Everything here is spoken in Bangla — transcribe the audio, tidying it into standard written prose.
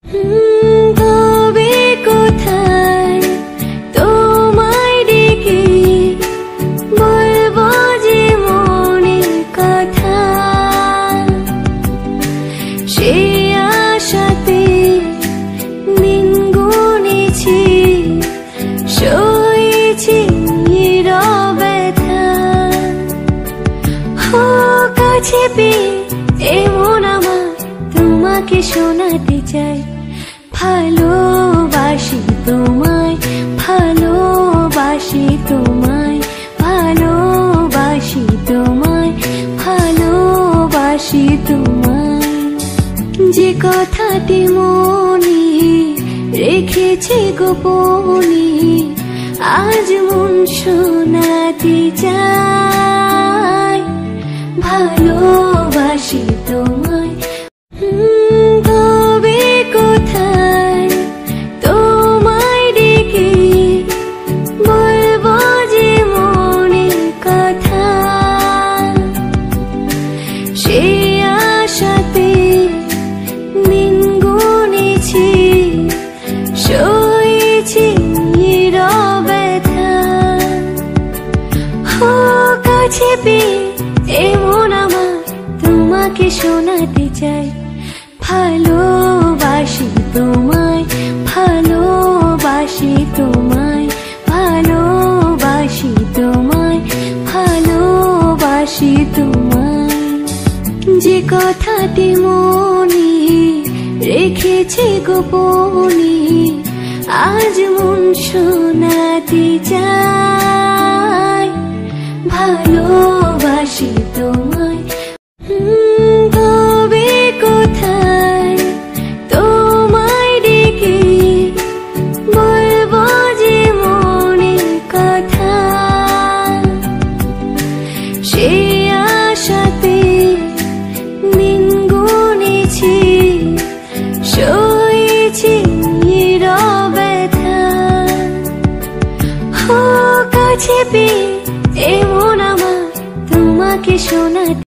তবে কোথায় তোমায় ডেকে বলবো যে মনের কথা, সে আশাতে দিন গুনেছি, সয়েছি ব্যথা। কাছে পেয়ে এমন আমার তোমাকে শোনাতে চাই, ভালোবাসি তোমায়, ভালোবাসি তোমায়, ভালোবাসি তোমায়, ভালোবাসি তোমায়। যে কথাটি মনে রেখেছি গোপনে, আজ মন শোনাতে চাই, ভালোবাসি তোমায়। তবে কোথায় তোমায় ডেকে বলবো যে মনের কথা, সে আশাতে দিন গুনেছি, সয়েছি ব্যথা। কাছে পেয়ে এমন আমার তোমাকে শোনাতে চাই, ভালোবাসি তোমায়, ভালোবাসি তোমায়, ভালোবাসি তোমায়, ভালোবাসি তোমায়। যে কথাটি মনে রেখেছি গোপনে, আজ মন শোনাতে চাই, ভালোবাসি তোমায়। তবে কোথায় তোমায় ডেকে বলবো যে মনের কথা, সে আশাতে দিন গুনেছি, সয়েছি ব্যথা। কাছে পেয়ে এমন আমার তোমাকে শোনাতে